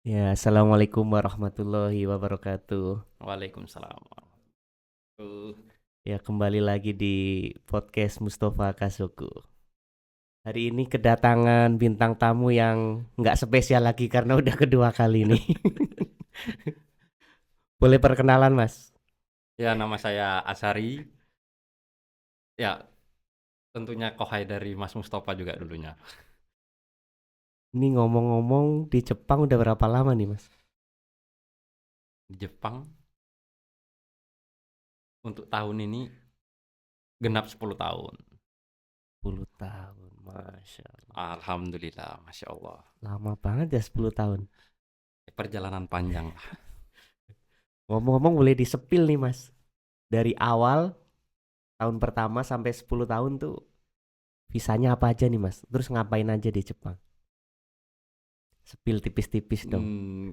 Ya, assalamualaikum warahmatullahi wabarakatuh. Waalaikumsalam. Ya, kembali lagi di podcast Mustafa Kasuku. Hari ini kedatangan bintang tamu yang nggak spesial lagi karena udah kedua kali nih. Boleh perkenalan, Mas? Ya, nama saya Asari. Ya, tentunya kohai dari Mas Mustafa juga dulunya. Ini ngomong-ngomong di Jepang udah berapa lama nih, Mas? Di Jepang untuk tahun ini genap 10 tahun. 10 tahun, Masya Allah. Alhamdulillah, Masya Allah. Lama banget ya 10 tahun. Perjalanan panjang lah. Ngomong-ngomong boleh disepil nih, Mas. Dari awal tahun pertama sampai 10 tahun tuh visanya apa aja nih, Mas? Terus ngapain aja di Jepang? Sepil tipis-tipis dong. Hmm,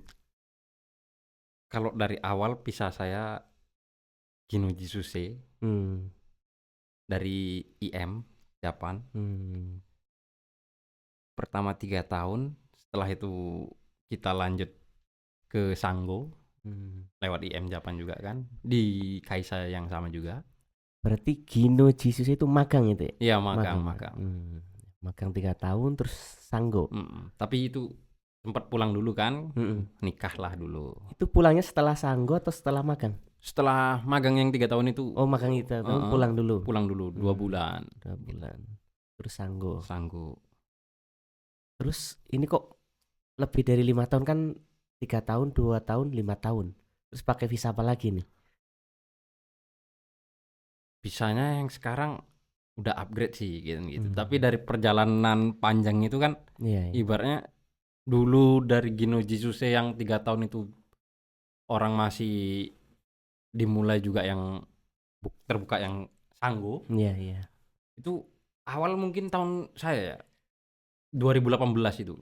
Kalau dari awal visa saya Kinuji Suse Hmm. dari IM, Japan. Hmm. Pertama 3 tahun, setelah itu kita lanjut ke Sanggo Hmm. lewat IM Japan juga kan. Di Kaisa yang sama juga. Berarti Gino Jesus itu magang itu ya? Iya, Magang. magang. Magang 3 tahun terus sanggo. Tapi itu sempat pulang dulu kan, Mm-mm. nikah lah dulu. Itu pulangnya setelah sanggo atau setelah magang? Setelah magang yang 3 tahun itu, Oh, magang itu tahun heeh, pulang dulu. pulang dulu 2 bulan. 2 bulan. Terus sanggo. Sanggup. Terus ini kok lebih dari 5 tahun kan? 3 tahun, 2 tahun, 5 tahun. Terus pakai visa apa lagi nih? Bisanya yang sekarang udah upgrade sih gitu. Tapi Hmm. dari perjalanan panjang itu kan, Iya, iya. ibaratnya dulu dari Gino Jisuse yang 3 tahun itu orang masih dimulai juga yang terbuka yang Sanggo. Iya, iya. Itu awal mungkin tahun saya ya, 2018 itu.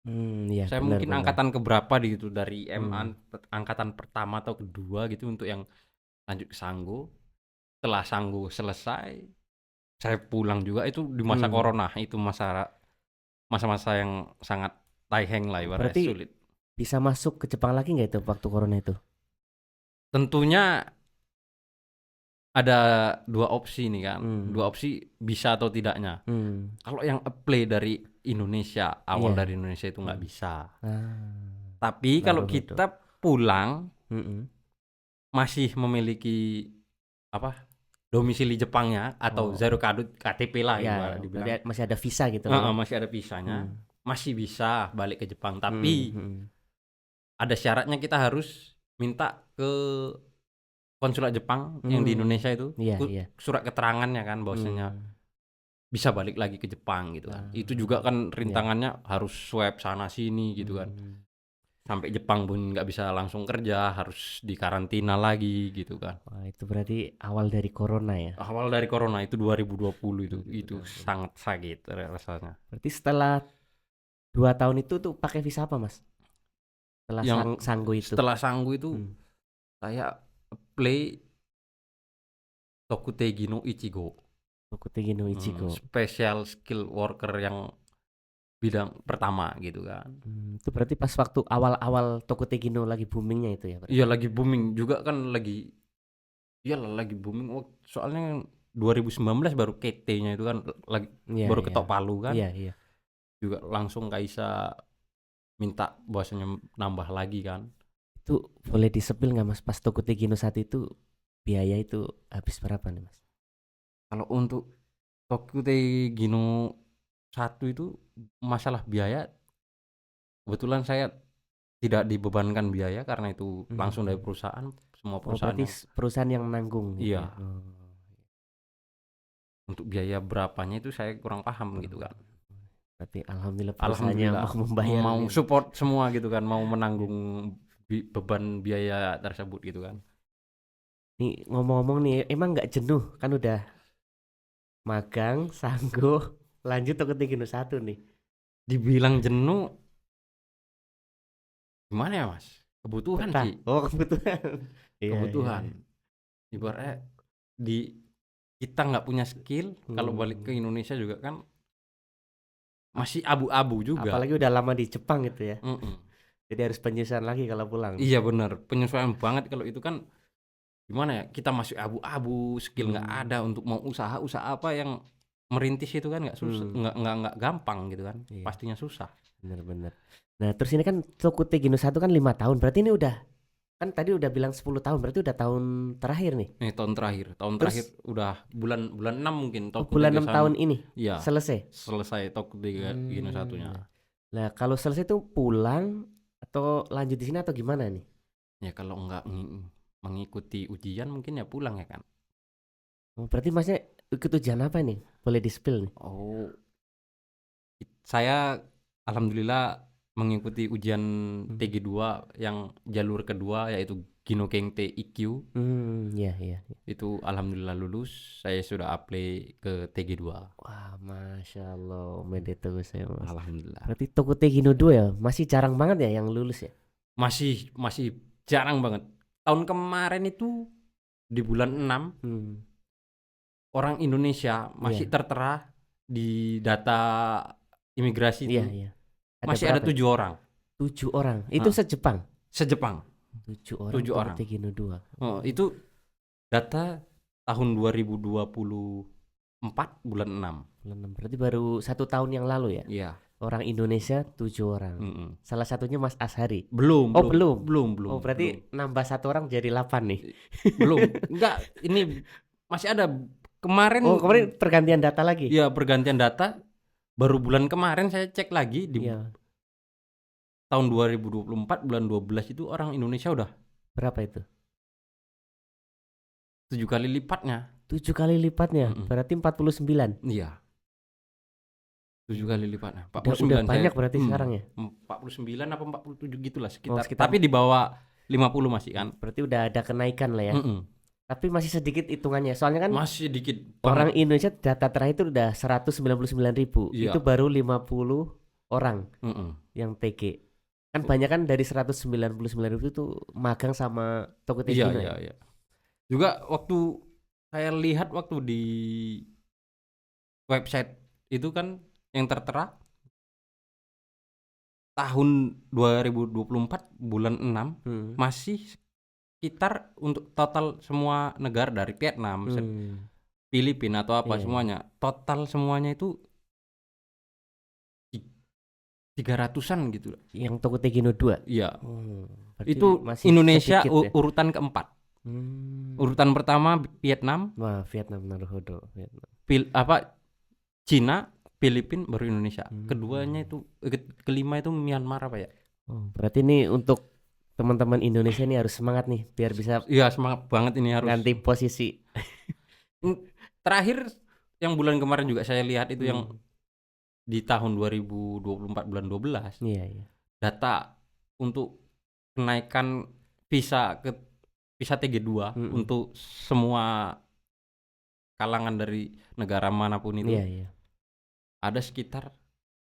Iya, Saya mungkin benar-benar. angkatan keberapa gitu dari Hmm. angkatan pertama atau kedua gitu untuk yang lanjut ke Sanggo. Setelah Sanggo selesai, saya pulang juga itu di masa Hmm. corona. Itu masa-masa yang sangat taiheng lah, ibaratnya Berarti sulit. bisa masuk ke Jepang lagi nggak itu waktu corona itu? Tentunya ada dua opsi nih kan. Hmm. Dua opsi bisa atau tidaknya. Hmm. Kalau yang apply dari Indonesia, awal Iya. dari Indonesia itu nggak Hmm. bisa. Ah, Tapi kalau baru-baru. kita pulang Mm-mm. masih memiliki apa, domisili Jepangnya atau Oh, zero kadut KTP lah ya, ibarat berarti dibilang, masih ada visa gitu lah ya. masih ada visanya, Hmm. masih bisa balik ke Jepang. Hmm. Tapi Hmm. ada syaratnya, kita harus minta ke konsulat Jepang yang di Hmm. Indonesia itu Iya, iya. surat keterangannya kan bahwasanya Hmm. bisa balik lagi ke Jepang gitu kan. Itu juga Ah, kan iya. rintangannya harus swab sana sini gitu kan. Hmm. Sampai Jepang pun nggak bisa langsung kerja, harus dikarantina lagi gitu kan. Wah, itu berarti awal dari corona ya. Awal dari corona itu 2020, itu 2020. sangat sakit rasanya. Berarti setelah 2 tahun itu tuh pakai visa apa, Mas? Setelah Yang sanggo itu. setelah Sanggu itu Hmm. saya play Tokutegi no Ichigo, Tokuteki no Ichigo. special skill worker yang bidang pertama gitu kan. Itu berarti pas waktu awal-awal Tokuteki no lagi boomingnya itu ya berarti. Iya, lagi booming juga kan, lagi booming soalnya 2019 baru KT-nya itu kan, lagi Iya, baru iya. ketok palu kan, Iya, iya. juga langsung Kaisa minta bahwasanya nambah lagi kan. Itu boleh disepil nggak, Mas, pas Tokuteki no satu itu biaya itu habis berapa nih, Mas? Kalau untuk Tokutegi no 1 itu masalah biaya, kebetulan saya tidak dibebankan biaya karena itu langsung dari Hmm. perusahaan, semua Oh, perusahaan berarti yang, perusahaan yang nanggung gitu ya. iya, untuk biaya berapanya itu saya kurang paham Kurang gitu kan. tahu. Berarti alhamdulillah perusahaannya Alhamdulillah mau membayar mau ini. support semua gitu kan, mau Iya. menanggung beban biaya tersebut gitu kan. Nih ngomong-ngomong nih, emang nggak jenuh kan udah magang, sanggo, lanjut Tokuteki no satu nih. Dibilang jenuh gimana ya Mas? Kebutuhan Betah. sih, Oh, kebetulan. Iya, iya, kebutuhan. iya. Ibaratnya di kita nggak punya skill, kalau balik ke Hmm. Indonesia juga kan Ap- masih abu-abu juga. Apalagi udah lama di Jepang gitu ya. Mm-mm. Jadi harus penyesuaian lagi kalau pulang. Iya benar, penyesuaian banget kalau itu kan gimana ya, kita masih abu-abu, skill nggak Hmm. ada untuk mau usaha apa yang merintis itu kan nggak susah, Hmm. nggak gampang gitu kan, Iya, pastinya susah. benar-benar. Nah, terus ini kan Tokute Gino 1 kan 5 tahun. Berarti ini udah, kan tadi udah bilang 10 tahun, berarti udah tahun terakhir nih. Tahun terakhir Terus udah bulan bulan 6 mungkin Tokyo bulan 6 Tegesan, tahun ini ya selesai. selesai Tokyo Gino satunya. Nah, kalau selesai tuh pulang atau lanjut di sini atau gimana nih? Ya kalau nggak mengikuti ujian mungkin ya pulang ya kan. Oh, berarti masnya ikut ujian apa nih? Boleh di-spill nih? Oh, saya alhamdulillah mengikuti ujian TG2 yang jalur kedua yaitu Gino Kengte IQ. Iya, iya. Itu alhamdulillah lulus. Saya sudah apply ke TG2. Wah, Masya Allah, medito saya mas. Alhamdulillah. Berarti Tokute Gino 2 ya, masih jarang banget ya yang lulus ya? Masih jarang banget. Tahun kemarin itu di bulan 6 orang Indonesia masih Iya. tertera di data imigrasi Iya, itu iya. masih ada berapa? 7 orang 7 orang. Itu Hah, se-Jepang. se-Jepang. 7 orang 7 orang. Tokute Gino 2. Itu data tahun 2024 bulan 6. Berarti baru 1 tahun yang lalu ya? Iya. Orang Indonesia 7 orang. Salah satunya Mas Ashari. Belum. Oh, belum. Belum. Oh, berarti nambah 1 orang jadi 8 nih. Belum. Enggak, ini masih ada kemarin. Oh, kemarin pergantian data lagi. Iya, pergantian data. Baru bulan kemarin saya cek lagi di tahun 2024 bulan 12 itu orang Indonesia udah berapa itu? 7 kali lipatnya. 7 kali lipatnya. Berarti 49. Iya. 7 kali lipatnya. 49 udah banyak saya, berarti sekarang ya. 49 apa 47 gitulah sekitar. Sekitar. Tapi di bawah 50 masih kan. Berarti udah ada kenaikan lah ya. Tapi masih sedikit hitungannya. Soalnya kan masih dikit. Orang Indonesia data terakhir itu udah 199.000. Iya. Itu baru 50 orang yang TG. Kan banyak kan dari 199.000 itu magang sama Tokute Gino. Iya. Juga waktu saya lihat waktu di website itu kan yang tertera tahun 2024 bulan 6 masih sekitar untuk total semua negara dari Vietnam, Filipina atau apa semuanya. Total semuanya itu 300-an gitu. Yang Tokute Gino 2. Iya. Itu Indonesia sedikit, urutan keempat. Urutan pertama Vietnam. Wah, Vietnam naruhodo. Cina, Filipina, baru Indonesia. Keduanya itu kelima itu Myanmar apa ya? Berarti ini untuk teman-teman Indonesia ini harus semangat nih biar bisa. Iya, semangat banget ini harus ganti posisi. Terakhir yang bulan kemarin juga saya lihat itu yang di tahun 2024 bulan 12. Iya. Data untuk kenaikan visa TG2 untuk semua kalangan dari negara manapun itu. Iya. Ada sekitar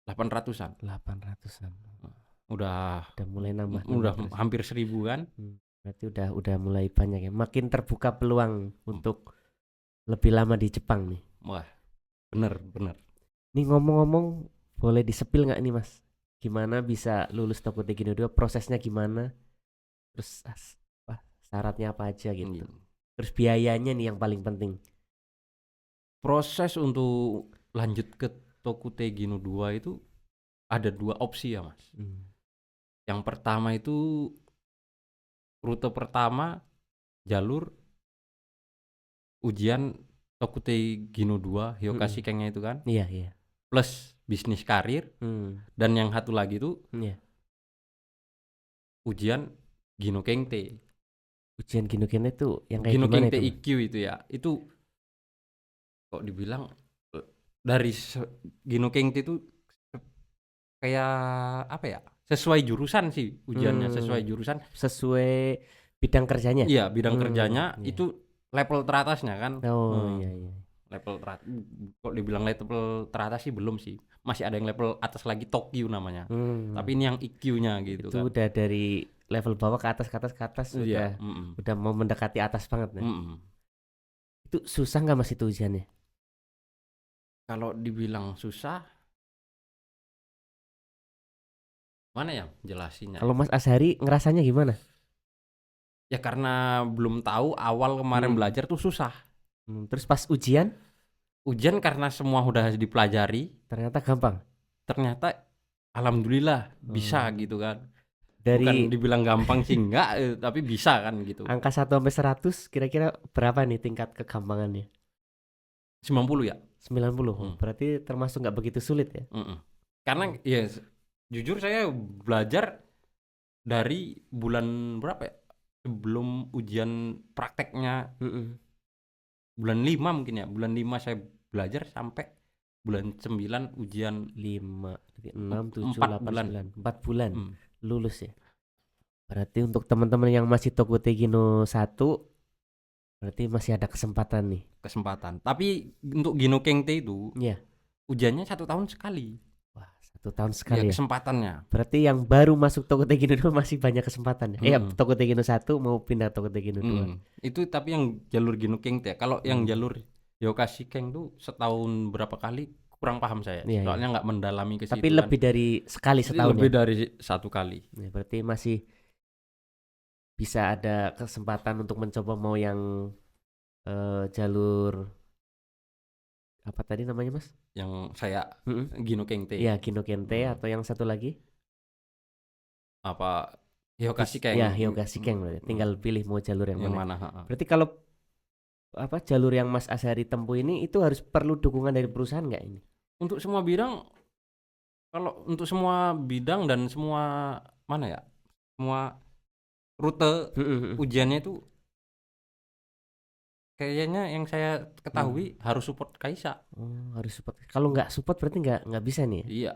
800-an. Udah mulai nambah. Udah hampir 1.000 kan? Berarti udah mulai banyak ya. Makin terbuka peluang untuk lebih lama di Jepang nih. Wah, bener. Nih ngomong-ngomong, boleh disepil nggak nih Mas? Gimana bisa lulus Tokute Gino 2? Prosesnya gimana? Terus syaratnya apa aja gitu? Terus biayanya nih yang paling penting. Proses untuk lanjut ke Tokute Gino 2 itu ada 2 opsi ya Mas. Yang pertama itu rute pertama jalur ujian Tokute Gino 2 Hyokashi Kengnya itu kan. Iya. Plus bisnis karir. Dan yang satu lagi itu ujian Gino Kengte. Ujian Gino Kengte itu yang kayak Gino gimana Kengte itu? IQ itu ya. Itu kok dibilang dari Gino Kengte itu kayak apa ya? Sesuai jurusan sih ujiannya, sesuai jurusan. Sesuai bidang kerjanya? Iya, bidang kerjanya itu level teratasnya kan. Iya. Level teratas, kok dibilang level teratas sih belum sih. Masih ada yang level atas lagi, Tokyo namanya. Tapi ini yang IQ-nya gitu itu kan. Udah dari level bawah ke atas udah mau mendekati atas banget nih. Itu susah nggak Mas itu ujiannya? Kalau dibilang susah, Mana ya jelasinnya? Kalau Mas Azhari ngerasanya gimana? Ya karena belum tahu awal kemarin belajar tuh susah. Terus pas ujian Ujian karena semua udah dipelajari, ternyata gampang. ternyata alhamdulillah bisa gitu kan. Dari Bukan dibilang gampang sih enggak, tapi bisa kan gitu. angka 1 sampai 100 kira-kira berapa nih tingkat kegampangannya? 90 ya. 90. Berarti termasuk nggak begitu sulit ya? Karena ya jujur saya belajar dari bulan berapa ya? Sebelum ujian prakteknya bulan 5 mungkin ya. Bulan 5 saya belajar sampai bulan 9 ujian 5, 6, 7, 4 8, bulan. 9. 4 bulan lulus ya. Berarti untuk teman-teman yang masih Tokutei Gino 1 berarti masih ada kesempatan nih. Kesempatan. Tapi untuk Gino Kengte itu Iya. ujiannya 1 tahun sekali. Wah, 1 tahun Ya sekali ya. kesempatannya. Berarti yang baru masuk Tokutei Gino 2 masih banyak kesempatan ya. Tokutei Gino 1 mau pindah Tokutei Gino 2. Itu tapi yang jalur Gino Kengte. Kalau yang jalur Hyokashi-ken tuh setahun berapa kali kurang paham saya. Iya, Soalnya nggak mendalami ke situ. Tapi lebih dari sekali setahun lebih ya. dari 1 kali. Ya, berarti masih bisa ada kesempatan untuk mencoba mau yang jalur apa tadi namanya Mas? Yang saya Gino Kengte. Iya, Gino Kengte atau yang satu lagi? Apa Hyokashi-ken. Ya, Hyokashi-ken berarti. Tinggal pilih mau jalur yang mana. mana. Berarti kalau apa jalur yang Mas Azhari tempuh ini itu harus perlu dukungan dari perusahaan nggak ini? Untuk semua bidang, kalau untuk semua bidang dan semua mana ya? Semua rute ujiannya itu kayaknya yang saya ketahui harus support Kaisa. Oh, harus support. Kalau nggak support berarti nggak bisa nih ya? Iya.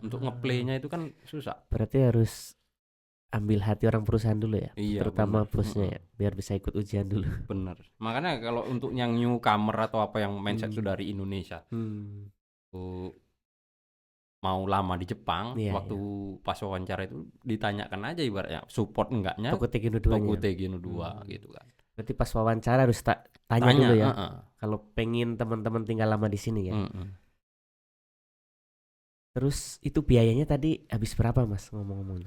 Untuk ngeplaynya itu kan susah. Berarti harus ambil hati orang perusahaan dulu ya, Iya, terutama bener. bosnya ya, biar bisa ikut ujian dulu. Bener. Makanya kalau untuk yang newcomer atau apa yang mindset sudah dari Indonesia, mau lama di Jepang, waktu pas wawancara itu ditanyakan aja ibaratnya support enggaknya Tokutei Gino 2 gitu kan. Berarti pas wawancara harus tanya dulu ya. Kalau pengen teman-teman tinggal lama di sini ya. Terus itu biayanya tadi habis berapa Mas ngomong-ngomong?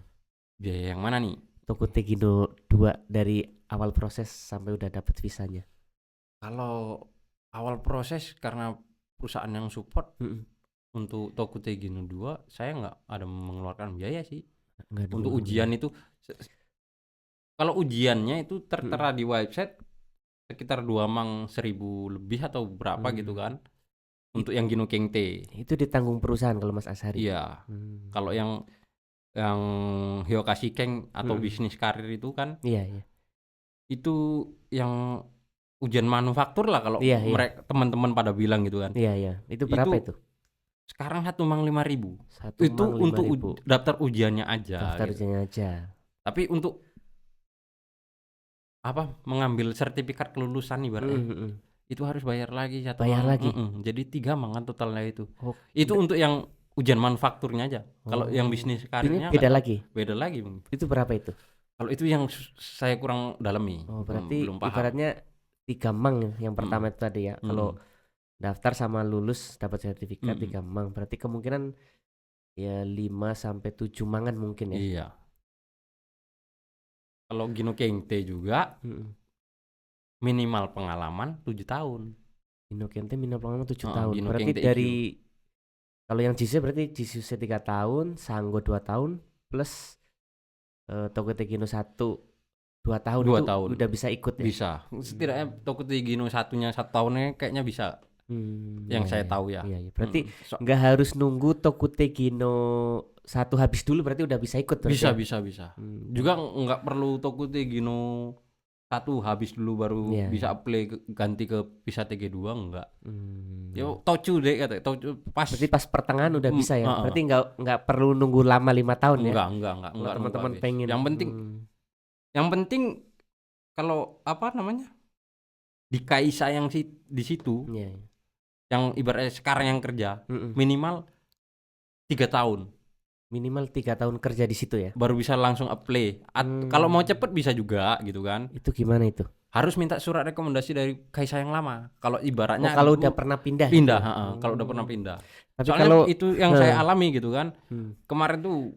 Biaya yang mana nih? Tokutei Gino 2 dari awal proses sampai udah dapat visanya. Kalau awal proses karena perusahaan yang support untuk Tokutei Gino 2 saya nggak ada mengeluarkan biaya sih. Untuk ujian itu kalau ujiannya itu tertera di website sekitar 2.000 lebih atau berapa gitu kan. Untuk yang Gino Kengte itu ditanggung perusahaan kalau Mas Azhari. Iya. Kalau yang Hyokashi-ken atau bisnis karir itu kan iya. Itu yang ujian manufaktur lah kalau mereka teman-teman pada bilang gitu kan. Iya. Itu berapa itu? Sekarang 1.500.000. Itu untuk daftar ujiannya aja. Ujiannya aja. Tapi untuk apa mengambil sertifikat kelulusan ibaratnya itu harus bayar lagi. Jadi 3 mangan totalnya itu. Itu untuk yang ujian manufakturnya aja. Kalau yang bisnis karirnya beda lagi. Itu berapa itu? Kalau itu yang saya kurang dalami. Berarti belum paham. Ibaratnya 3 mang yang pertama itu tadi ya. Kalau daftar sama lulus dapat sertifikat 3 mang. Berarti kemungkinan ya 5 sampai 7 mangan mungkin ya. Iya. Kalau Gino Kengte juga minimal pengalaman 7 tahun. Gino Kengte minimal pengalaman 7 tahun. Gino Berarti Kengte dari kalau yang JISE berarti JISE 3 tahun, Sanggo 2 tahun plus Tokutei Gino 1 2 tahun 2 itu tahun udah bisa ikut ya? Bisa. Setidaknya Tokutei Gino 1-nya 1 tahunnya kayaknya bisa. Yang saya tahu ya. Iya. Berarti nggak harus nunggu Tokutei Gino 1 habis dulu berarti udah bisa ikut berarti. Bisa. Juga nggak perlu Tokutei Gino 1 habis dulu baru bisa apply ganti ke PISA TG2 enggak. Ya Tochu deh kata. Tochu berarti pas pertengahan udah bisa ya. Berarti nggak perlu nunggu lama 5 tahun ya. Enggak. Teman-teman pengen. Yang penting kalau apa namanya? Di Kaisa yang di situ. Yang ibaratnya sekarang yang kerja minimal 3 tahun. Minimal 3 tahun kerja di situ ya. Baru bisa langsung apply. Kalau mau cepet bisa juga gitu kan. Itu gimana itu? Harus minta surat rekomendasi dari Kaisa yang lama. Kalau ibaratnya kalau udah pernah pindah. Pindah, kalau udah pernah pindah. Tapi soalnya kalau itu yang saya alami gitu kan. Kemarin tuh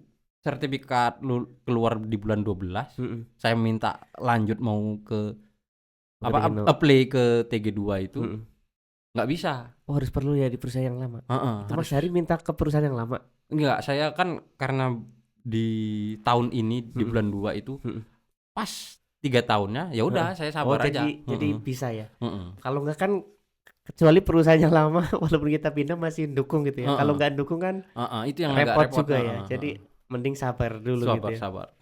sertifikat keluar di bulan 12, saya minta lanjut mau ke apply ke TG2 itu nggak bisa. Oh, harus perlu ya di perusahaan yang lama. Itu Mas Hari minta ke perusahaan yang lama? Enggak, saya kan karena di tahun ini di bulan 2 itu pas 3 tahunnya, ya udah saya sabar aja. Jadi bisa ya. Kalau enggak kan, kecuali perusahaan yang lama walaupun kita pindah masih dukung gitu ya. Kalau enggak dukung kan itu yang repot agak juga ya. Jadi mending sabar dulu gitu ya. Sabar.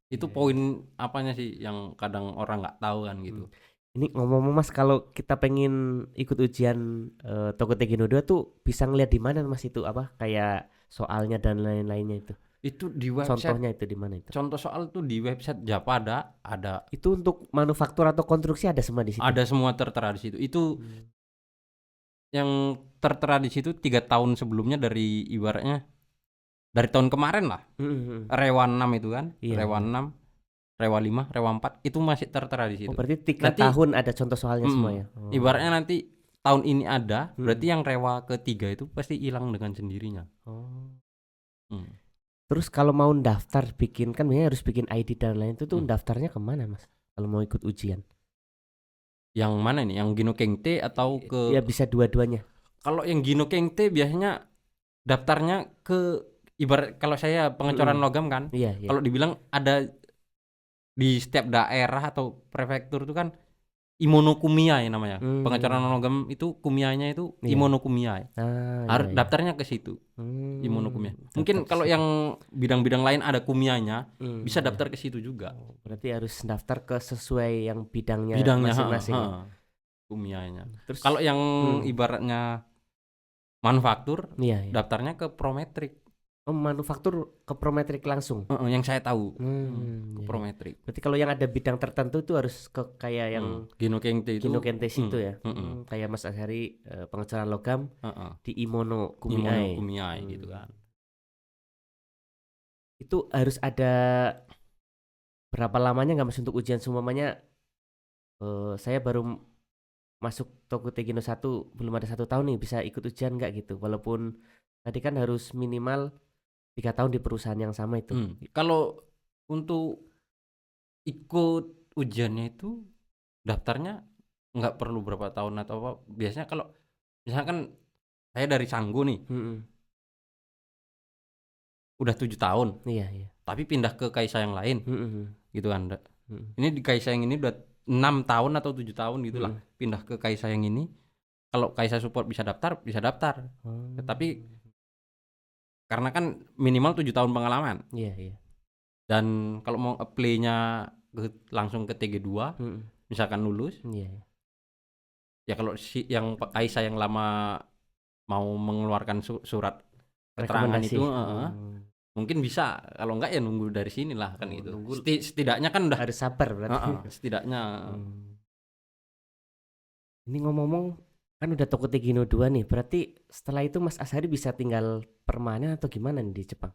Itu poin apanya sih yang kadang orang nggak tahu kan gitu. Ini ngomong-ngomong Mas, kalau kita pengen ikut ujian Tokotegino 2 tuh bisa ngeliat di mana Mas itu apa? Kayak soalnya dan lain-lainnya itu. Itu di website. Contohnya itu di mana itu? Contoh soal tuh di website Japada ada. Itu untuk manufaktur atau konstruksi ada semua di situ. Ada semua tertera di situ. Itu yang tertera di situ 3 tahun sebelumnya dari ibaratnya dari tahun kemarin lah. Rewa 6 itu kan. Rewa 6. Rewa 5, Rewa 4 itu masih tertera di situ. Oh, berarti 3 tahun ada contoh soalnya semua ya. Ibaratnya nanti tahun ini ada, berarti yang Rewa ketiga itu pasti hilang dengan sendirinya. Terus kalau mau daftar bikin kan biasanya harus bikin ID dan lain itu tuh daftarnya kemana Mas? Kalau mau ikut ujian? Yang mana ini? Yang Gino Kengte atau ke? Ya bisa dua-duanya. Kalau yang Gino Kengte biasanya daftarnya ke ibarat kalau saya pengecoran logam kan. Iya. Kalau dibilang ada di setiap daerah atau prefektur itu kan imunokumia ya namanya. Pengecoran logam itu kumianya itu imunokumia. Harus daftarnya ke situ. Imunokumia. Mungkin kalau yang bidang-bidang lain ada kumianya, bisa daftar ke situ juga. Berarti harus daftar ke sesuai yang bidangnya masing-masing. Kumianya. Terus kalau yang ibaratnya manufaktur, daftarnya ke Prometrik. Oh, manufaktur ke Prometrik langsung. Yang saya tahu ke Prometrik. Berarti kalau yang ada bidang tertentu itu harus ke kayak yang Gino Kengte itu. Gino Kengte itu ya. Kayak Mas Azhari pengecoran logam di Imunokumiai gitu kan. Itu harus ada berapa lamanya nggak Mas untuk ujian semuanya? Saya baru masuk Tokotegino 1 belum ada 1 tahun nih, bisa ikut ujian nggak gitu? Walaupun tadi kan harus minimal 3 tahun di perusahaan yang sama itu. Kalau untuk ikut ujiannya itu daftarnya nggak perlu berapa tahun atau apa. Biasanya kalau misalkan saya dari Canggu nih, udah 7 tahun. Iya. Tapi pindah ke Kaisa yang lain, gitu kan. Ini di Kaisa yang ini udah 6 tahun atau 7 tahun gitulah. Pindah ke Kaisa yang ini. Kalau Kaisa support bisa daftar. Tapi karena kan minimal 7 tahun pengalaman. Iya. Dan kalau mau apply-nya langsung ke TG2, misalkan lulus. Ya kalau yang Kaisa yang lama mau mengeluarkan surat keterangan itu mungkin bisa. Kalau enggak ya nunggu dari sinilah kan itu. Setidaknya kan udah harus sabar berarti. Setidaknya. Ini ngomong-ngomong kan udah Tokotegino 2 nih, berarti setelah itu Mas Azhari bisa tinggal permanen atau gimana nih di Jepang?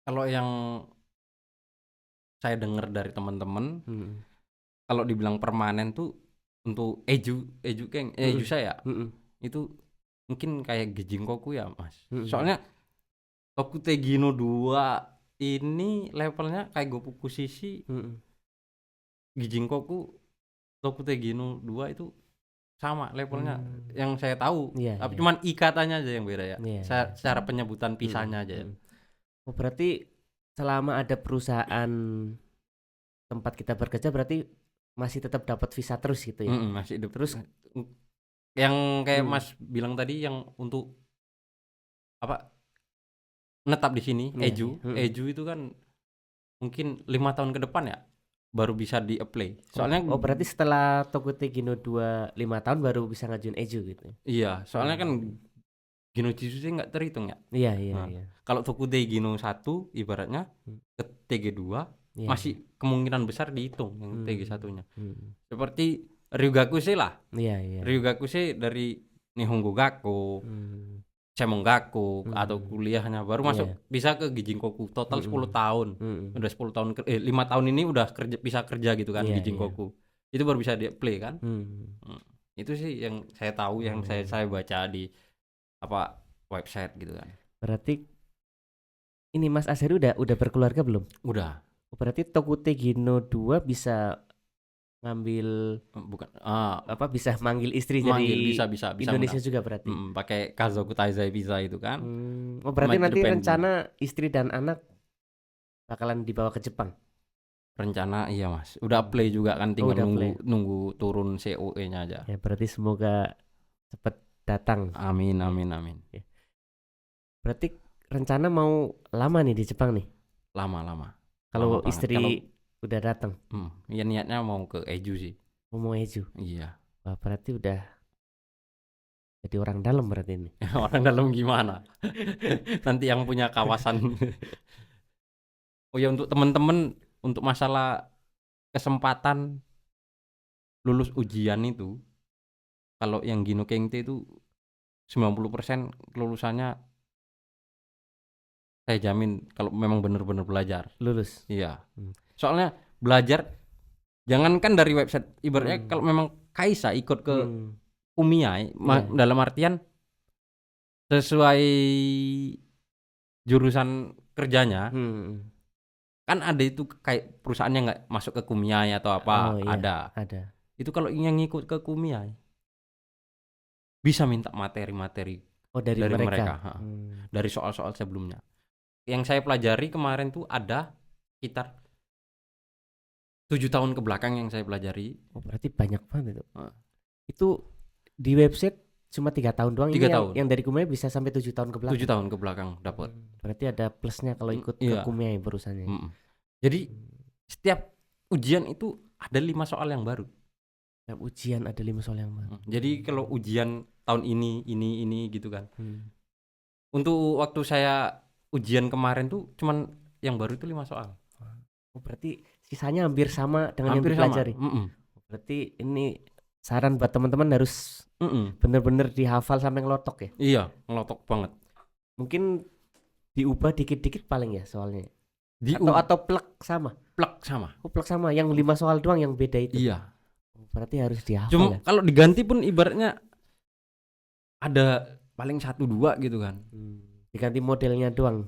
Kalau yang saya dengar dari teman-teman, kalau dibilang permanen tuh untuk eju saya itu mungkin kayak Gijinkoku ya Mas. Soalnya Tokotegino 2 ini levelnya kayak Gopuku Shishi, Gijinkoku, Tokotegino 2 itu sama levelnya yang saya tahu. Tapi cuman ikatannya aja yang beda ya. Secara penyebutan pisahnya aja. Oh, berarti selama ada perusahaan tempat kita bekerja berarti masih tetap dapat visa terus gitu ya? Masih terus yang kayak Mas bilang tadi yang untuk apa menetap di sini, eju itu kan mungkin 5 tahun ke depan ya baru bisa di-apply. Soalnya berarti setelah Tokotegino 2 5 tahun baru bisa ngajuin eju gitu. Iya, soalnya kan Gino Jisuse enggak terhitung ya. Iya. Kalau Tokotegino 1 ibaratnya ke TG2 masih kemungkinan besar dihitung yang TG1-nya. Seperti Ryugakuse lah. Iya. Ryugakuse dari Nihongo Gakko, Semongaku atau kuliahnya baru masuk bisa ke Gijinkoku total 10 tahun. Udah 10 tahun 5 tahun ini udah bisa kerja gitu kan Gijinkoku. Itu baru bisa di-apply kan. Itu sih yang saya tahu, yang saya baca di website gitu kan. Berarti ini Mas Azhari udah berkeluarga belum? Udah. Berarti Tokute Gino 2 bisa ngambil Bukan apa bisa manggil istri manggil dari bisa Indonesia ngundang. juga berarti. Pakai Kazoku Taizai Visa itu kan. Oh berarti Made nanti Japan rencana istri dan anak bakalan dibawa ke Jepang. rencana iya Mas. Udah apply juga kan, tinggal udah nunggu turun COE-nya aja. Ya berarti semoga cepat datang. Amin. Ya. Berarti rencana mau lama nih di Jepang nih. Lama. Kalau Lama banget. istri udah datang. Ya niatnya mau ke Eju sih. Mau Eju. Iya. Wah, berarti udah jadi orang dalam berarti ini. Orang dalam gimana? Nanti yang punya kawasan. Oh ya, untuk teman-teman, untuk masalah kesempatan lulus ujian itu, kalau yang Gino Kengte itu 90% kelulusannya saya jamin kalau memang benar-benar belajar. Lulus. Iya. Soalnya belajar jangankan dari website, ibaratnya kalau memang Kaisa ikut ke Kumiai, dalam artian sesuai jurusan kerjanya, kan ada itu kayak perusahaannya nggak masuk ke Kumiai atau apa, ada. Itu kalau yang ngikut ke Kumiai bisa minta materi-materi dari mereka. Dari soal-soal sebelumnya. Yang saya pelajari kemarin tuh ada sekitar 7 tahun ke belakang yang saya pelajari. Oh berarti banyak banget itu. Itu di website cuma 3 tahun doang. 3 tahun. Yang dari Kumiai bisa sampai 7 tahun ke belakang. 7 tahun ke belakang dapat. Berarti ada plusnya kalau ikut ke Kumiai perusahaannya. Jadi setiap ujian itu ada 5 soal yang baru. Setiap ujian ada 5 soal yang baru. Jadi kalau ujian tahun ini gitu kan. Untuk waktu saya ujian kemarin tuh cuman yang baru itu 5 soal. Oh, berarti sisanya hampir sama dengan yang dipelajari. Berarti ini saran buat teman-teman harus bener-bener dihafal sampai ngelotok ya. Iya, ngelotok banget. Mungkin diubah dikit-dikit paling ya soalnya. Atau plek sama. Oh, plek sama. Yang 5 soal doang yang beda itu. Iya. Berarti harus dihafal. Cuma kalau diganti pun ibaratnya ada paling 1-2 gitu kan. Diganti modelnya doang.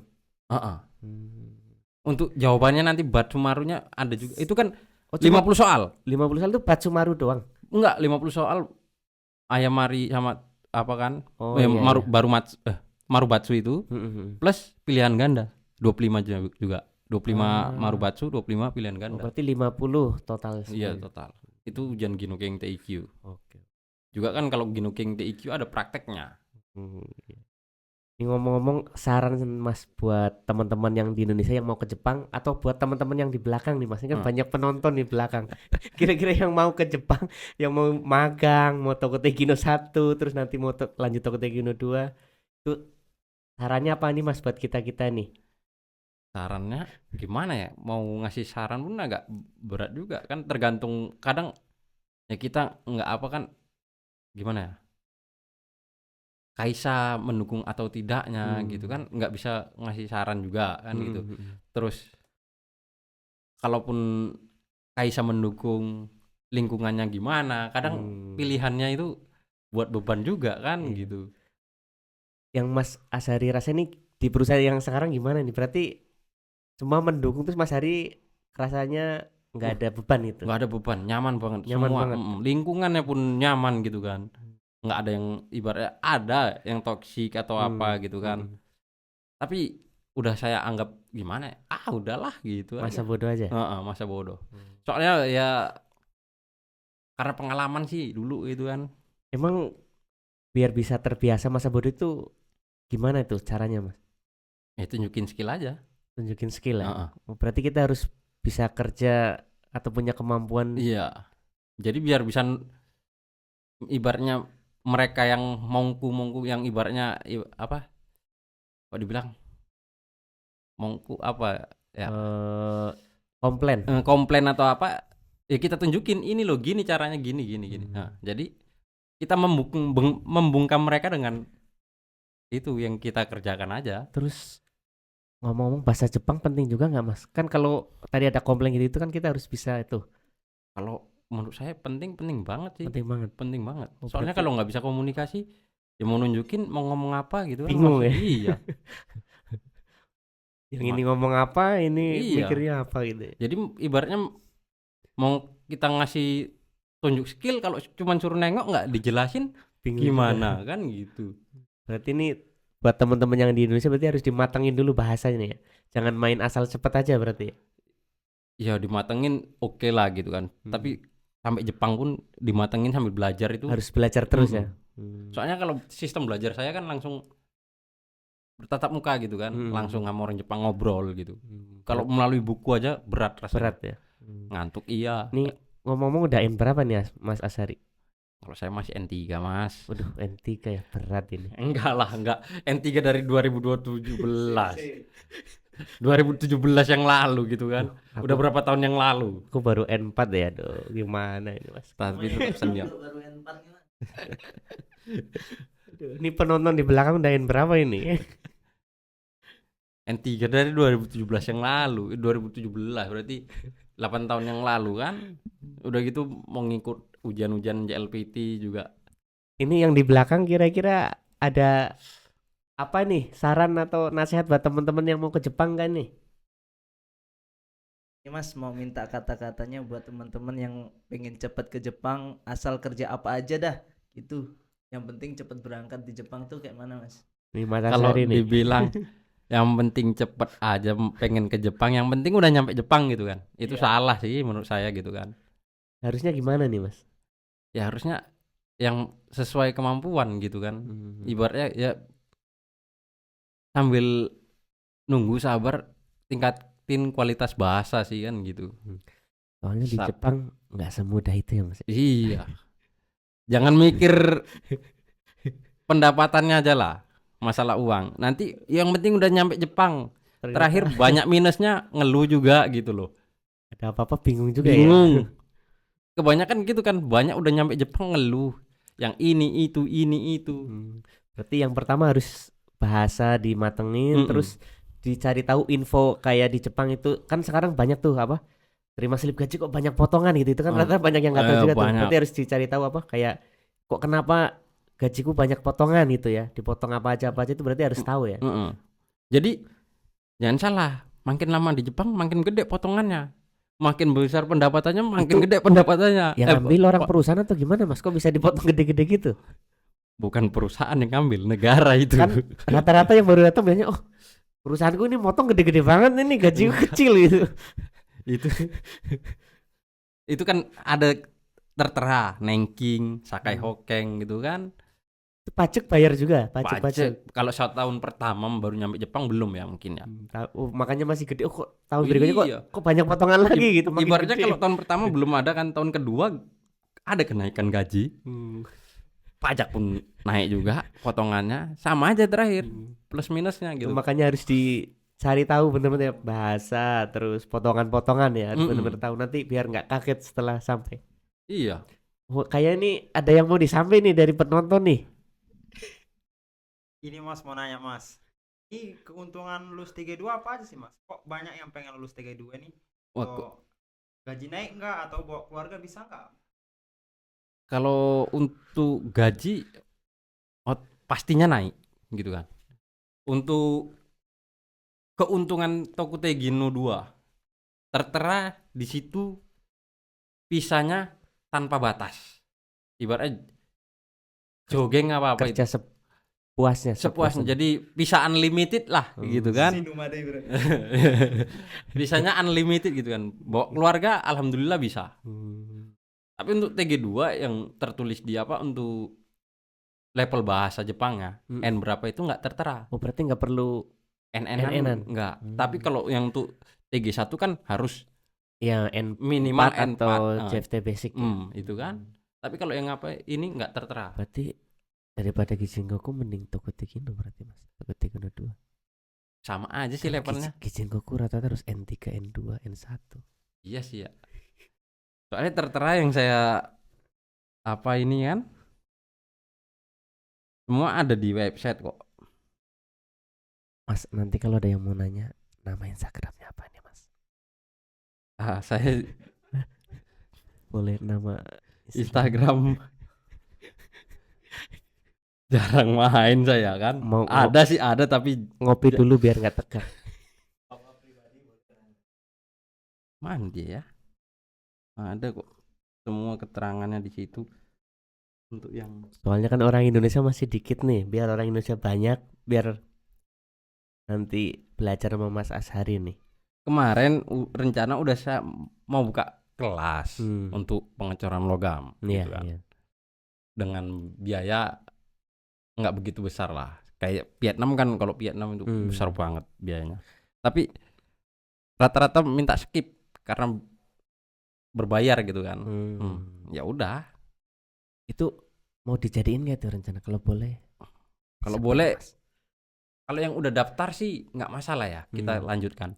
Untuk jawabannya nanti Batsumarunya ada juga. Itu kan 50 soal. 50 soal itu Batsumaru doang. Enggak, 50 soal Ayamari sama apa kan? Marubatsu itu plus pilihan ganda 25 juga. 25 Marubatsu, 25 pilihan ganda. Berarti 50 total. Iya, total. Itu ujian Ginokeng TIQ. Oke. Juga kan kalau Ginokeng TIQ ada prakteknya. Ini ngomong-ngomong, saran Mas buat teman-teman yang di Indonesia yang mau ke Jepang atau buat teman-teman yang di belakang nih Mas, ini kan banyak penonton di belakang. Kira-kira yang mau ke Jepang, yang mau magang, mau Tokute Gino 1, terus nanti mau lanjut Tokute Gino 2, itu sarannya apa nih Mas buat kita-kita nih? Sarannya gimana ya? Mau ngasih saran pun agak berat juga kan, tergantung kadang ya kita nggak apa kan, gimana ya? Kaisa mendukung atau tidaknya gitu kan, nggak bisa ngasih saran juga kan gitu. Terus kalaupun Kaisa mendukung, lingkungannya gimana, kadang pilihannya itu buat beban juga kan gitu. Yang Mas Azhari rasa ini di perusahaan yang sekarang gimana nih? Berarti semua mendukung, terus Mas Azhari rasanya nggak ada beban itu? Nggak ada beban, nyaman banget. Semua lingkungannya pun nyaman gitu kan. Nggak ada yang ibaratnya ada yang toksik atau apa gitu kan. Tapi udah saya anggap gimana ya? Udahlah gitu masa aja. Bodoh aja. Masa bodoh. Soalnya ya karena pengalaman sih dulu gitu kan. Emang biar bisa terbiasa masa bodoh itu gimana itu caranya Mas? Ya tunjukin skill aja. Tunjukin skill ya. Berarti kita harus bisa kerja atau punya kemampuan. Iya. Jadi biar bisa ibaratnya mereka yang mongku yang ibaratnya apa? Kok dibilang mongku apa ya? Komplain atau apa? Ya kita tunjukin ini loh, gini caranya, gini. Nah, jadi kita membungkam mereka dengan itu yang kita kerjakan aja. Terus ngomong-ngomong, bahasa Jepang penting juga nggak Mas? Kan kalau tadi ada komplain gitu itu kan kita harus bisa itu. Kalau menurut saya penting banget sih. Penting banget. Soalnya berarti... kalau nggak bisa komunikasi, ya mau nunjukin mau ngomong apa gitu kan. Bingung ya. Iya. Yang ini ngomong apa, ini Iya. mikirnya apa gitu ya. Jadi ibaratnya mau kita ngasih tunjuk skill, kalau cuman suruh nengok nggak dijelasin Bingung gimana juga. kan gitu. Berarti ini buat teman-teman yang di Indonesia berarti harus dimatangin dulu bahasanya ya. Jangan main asal cepet aja berarti ya. Ya dimatengin oke lah gitu kan. Tapi sampai Jepang pun dimatengin sambil belajar itu. Harus belajar terus ya. Soalnya kalau sistem belajar saya kan langsung bertatap muka gitu kan, langsung sama orang Jepang ngobrol gitu. Kalau melalui buku aja berat rasanya. Berat ya. Ngantuk iya. Nih ngomong-ngomong udah N berapa nih Mas Ashari? Kalau saya masih N3 Mas. Waduh, N3 ya, berat ini. Enggak lah, enggak. N3 dari 2017. 2017 yang lalu gitu kan. Udah berapa tahun yang lalu? Aku baru N4 ya, aduh. Gimana ini Mas? Tapi tetap senyap. Baru N4 gimana? Ini penonton di belakang udah N berapa ini? N3 dari 2017 yang lalu, 2017 berarti 8 tahun yang lalu kan. Udah gitu mau ngikut ujian-ujian JLPT juga. Ini yang di belakang kira-kira ada apa nih? Saran atau nasihat buat teman-teman yang mau ke Jepang kan nih? Ini Mas mau minta kata-katanya buat teman-teman yang pengen cepet ke Jepang, asal kerja apa aja dah gitu. Yang penting cepet berangkat di Jepang tuh kayak mana Mas? Nih Mas Kalau Ashari nih. dibilang yang penting cepet aja pengen ke Jepang, yang penting udah nyampe Jepang gitu kan. Itu salah sih menurut saya gitu kan. Harusnya gimana nih Mas? Ya harusnya yang sesuai kemampuan gitu kan. Ibaratnya ya sambil nunggu sabar tingkatin kualitas bahasa sih kan gitu. Soalnya di Jepang nggak semudah itu ya Mas. Iya. Jangan mikir pendapatannya aja lah, masalah uang. Nanti yang penting udah nyampe Jepang. Terakhir banyak minusnya, ngeluh juga gitu loh. Ada apa-apa bingung juga Bingung. ya. Kebanyakan gitu kan, banyak udah nyampe Jepang ngeluh. Yang ini itu. Berarti yang pertama harus bahasa dimatengin, terus dicari tahu info kayak di Jepang itu kan sekarang banyak tuh apa? Terima slip gaji kok banyak potongan gitu. Itu kan rata banyak yang nggak tahu juga tuh. Berarti harus dicari tahu apa kayak kok kenapa gajiku banyak potongan gitu ya. Dipotong apa aja itu berarti harus tahu ya. Jadi jangan salah, makin lama di Jepang makin gede potongannya. Makin besar pendapatannya makin gede pendapatannya. Yang ambil orang perusahaan atau gimana Mas? Kok bisa dipotong gede-gede gitu? Bukan perusahaan yang ngambil, negara itu. Kan rata-rata yang baru datang biasanya oh perusahaanku ini motong gede-gede banget ini gajiku kecil gitu. Itu kan ada tertera Nanking, Sakai Hokeng gitu kan. Itu pajak bayar juga, pajak. Kalau 1 tahun pertama baru nyampe Jepang belum ya mungkin ya. Makanya masih gede. Oh kok tahun berikutnya kok banyak potongan lagi gitu. Ibaratnya kalau tahun pertama belum ada kan, tahun kedua ada kenaikan gaji. Pajak pun naik juga, potongannya sama aja terakhir, plus minusnya gitu. Makanya harus dicari tahu bener-bener ya, bahasa terus potongan-potongan ya, harus bener-bener tahu nanti biar nggak kaget setelah sampai. Iya. Oh, kayak ini ada yang mau disampaikan nih dari penonton nih. Ini Mas mau nanya Mas, ini keuntungan lulus 3-2 apa aja sih Mas? Kok banyak yang pengen lulus 3-2 nih? Gaji naik nggak atau bawa keluarga bisa nggak? Kalau untuk gaji pastinya naik gitu kan. Untuk keuntungan Tokutegi no 2 tertera di situ visanya tanpa batas. Ibaratnya jogging apa-apa kerja itu sepuasnya. Jadi bisa unlimited lah gitu kan. Bisanya unlimited gitu kan. Bawa keluarga alhamdulillah bisa. Tapi untuk TG2 yang tertulis di apa untuk level bahasa Jepangnya N berapa itu nggak tertera. Oh berarti nggak perlu NN nggak. Tapi kalau yang untuk TG1 kan harus ya N minimal N4 atau CFT basic itu kan. Tapi kalau yang apa ini nggak tertera. Berarti daripada Gijingoku mending Tokuteki no berarti Mas. Tokuteki no 2 sama aja sih levelnya. Gijingoku rata-rata harus N3, N2, N1. Iya sih ya. Soalnya tertera yang saya apa ini kan semua ada di website kok. Mas nanti kalau ada yang mau nanya nama Instagramnya apa nih Mas? Saya boleh nama Instagram jarang main saya kan. Ada sih ada tapi ngopi dulu biar nggak tegang. Mandi ya. Ada kok semua keterangannya di situ untuk yang Soalnya kan orang Indonesia masih dikit nih, biar orang Indonesia banyak, biar nanti belajar sama Mas Ashari nih. kemarin rencana udah saya mau buka kelas untuk pengecoran logam Iya, gitu kan. iya. Dengan biaya nggak begitu besar lah. Kayak Vietnam kan, kalau Vietnam itu besar banget biayanya. Tapi rata-rata minta skip karena berbayar gitu kan. Ya udah. Itu mau dijadiin nggak tuh rencana? Kalau boleh. Kalau Seperti boleh, Mas. kalau yang udah daftar sih nggak masalah ya, kita lanjutkan.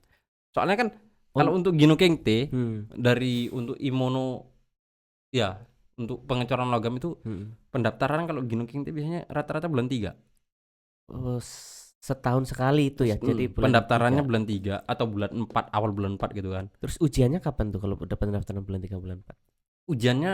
Soalnya kan Oh. kalau untuk Gino Kengte dari untuk Imono ya, untuk pengecoran logam itu pendaftaran kalau Gino Kengte biasanya rata-rata bulan 3. Oh, setahun sekali itu ya. Jadi bulan pendaftarannya 3. bulan 3 atau bulan 4, awal bulan 4 gitu kan. Terus ujiannya kapan tuh kalau udah pendaftaran bulan 3 bulan 4? Ujiannya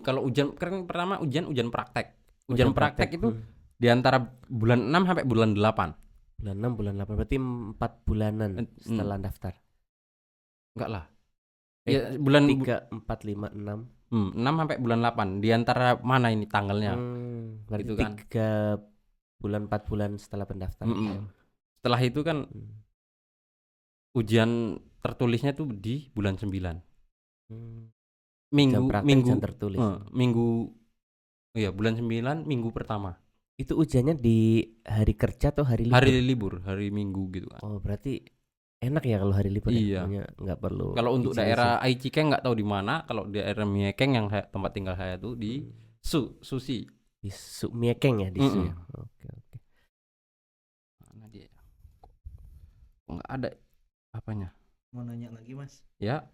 kalau ujian kan pertama ujian praktek. Ujian praktek itu di antara bulan 6 sampai bulan 8. Bulan 6 bulan 8 berarti 4 bulanan setelah daftar. Enggak lah. Ya bulan 3 4 5 6. 6 sampai bulan 8. Di antara mana ini tanggalnya? Berarti Gitu kan. 3 bulan 4 bulan setelah pendaftaran. Setelah itu kan ujian tertulisnya tuh di bulan 9. Minggu tertulis. Iya, bulan 9 minggu pertama. Itu ujiannya di hari kerja atau hari libur? Hari libur, hari Minggu gitu kan. Oh, berarti enak ya kalau hari libur. Iya. Ya? Nggak perlu. Kalau untuk daerah Aichikeng nggak tahu di mana. Kalau daerah Miekeng yang tempat tinggal saya tuh di Susi. Di Miekeng ya, di Su. Ya? Oke. Mana dia? Kok nggak ada apanya? Mau nanya lagi Mas. Ya.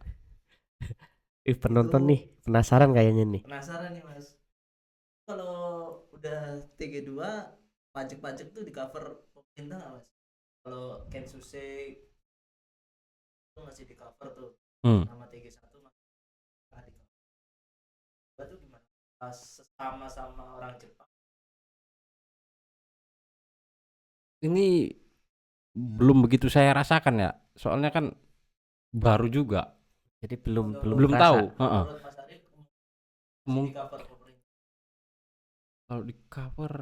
Penonton Itu- nih penasaran kayaknya nih. Penasaran nih Mas. Kalau udah TG2 pajak-pajak tuh di cover pemerintah nggak Mas? Kalau Kensuse itu masih di cover tuh. Nama TG1 masih di cover. Itu gimana? Pas sama orang Jepang. Ini belum begitu saya rasakan ya. Soalnya kan baru juga. Jadi belum Belum kerasa. tahu. Menurut Mas Arif masih di cover pemerintah. Kalau di cover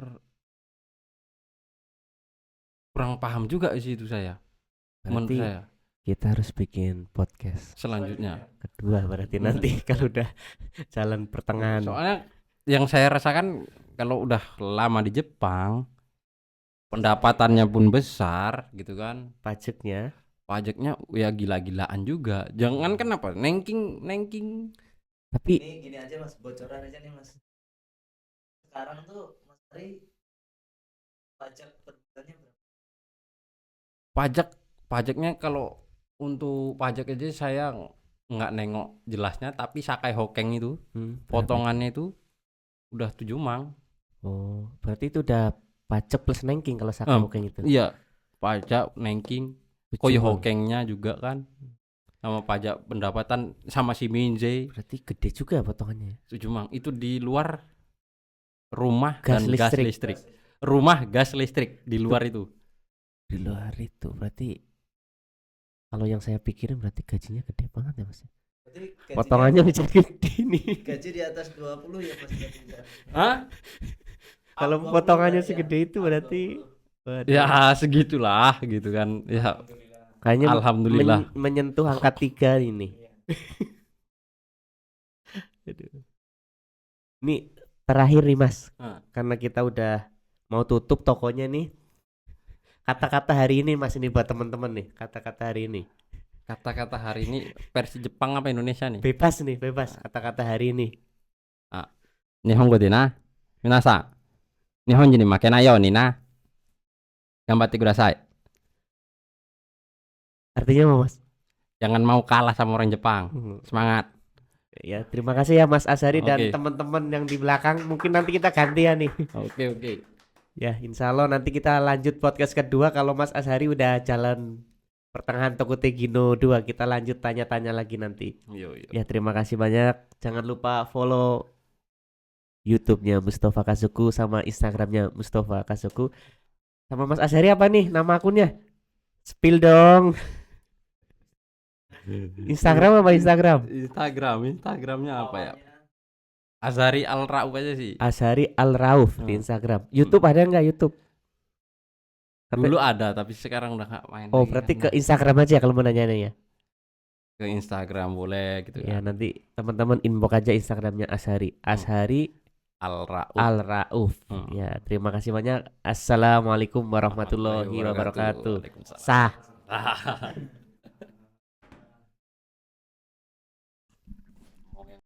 kurang paham juga sih itu saya. Menurut Berarti saya kita harus bikin podcast selanjutnya. kedua berarti nanti kalau udah jalan pertengahan. Soalnya yang saya rasakan kalau udah lama di Jepang, pendapatannya pun besar gitu kan. Pajaknya ya gila-gilaan juga. Jangan kenapa nengking. Tapi Ini gini aja Mas, bocoran aja nih Mas. Sekarang tuh Mas Ari pajak per bulannya berapa? Pajaknya kalau untuk pajak aja saya nggak nengok jelasnya, tapi Sakai Hokeng itu potongannya itu udah 7 mang. Oh, berarti itu udah pajak plus nengking kalau Sakai Hokeng itu. Iya, pajak nengking, Koyo Hokengnya juga kan, sama pajak pendapatan sama si Minze. Berarti gede juga potongannya. 7 mang itu di luar rumah Gas dan listrik. gas listrik. Rumah gas listrik di luar itu. Di luar itu berarti kalau yang saya pikirin berarti gajinya gede banget ya Mas. Berarti Potongannya bisa gede nih. gaji di atas 20 ya Mas. Hah? Kalau Up 20 potongannya berarti ya? segede itu Up berarti 20. waduh. Ya segitulah gitu kan. Ya Kayaknya alhamdulillah. menyentuh angka 3 ini. Aduh. Ini terakhir nih Mas, karena kita udah mau tutup tokonya nih. Kata-kata hari ini Mas, ini buat teman-teman nih. Kata-kata hari ini. Kata-kata hari ini versi Jepang apa Indonesia nih? Bebas nih, bebas. Kata-kata hari ini. Nihongo de na minasa. Nihon ni makenayo ni na. Gambatte kudasai. Artinya apa Mas? Jangan mau kalah sama orang Jepang. Semangat. Ya, terima kasih ya Mas Ashari dan Oke. teman-teman yang di belakang. Mungkin nanti kita gantian nih. Oke. Ya, insya Allah nanti kita lanjut podcast kedua kalau Mas Ashari udah jalan pertengahan Tokute Gino 2. Kita lanjut tanya-tanya lagi nanti. Yo. Ya, terima kasih banyak. Jangan lupa follow YouTube-nya Mustafa Kasuku sama Instagram-nya Mustafa Kasuku. Sama Mas Ashari apa nih nama akunnya? Spill dong. Instagram apa Instagram? Instagramnya apa ya? Azhari Al Rauf aja sih. Azhari Al Rauf di Instagram. YouTube ada nggak YouTube? Dulu ada tapi sekarang udah nggak main Oh lagi berarti kan. ke Instagram aja kalau mau nanya-nanya. Ke Instagram boleh gitu Ya kan. nanti teman-teman inbox aja Instagramnya Azhari. Azhari Al Rauf. Al Rauf. Ya terima kasih banyak. Assalamualaikum warahmatullahi Warahmatullahi wabarakatuh. Waalaikumsalam. Sah.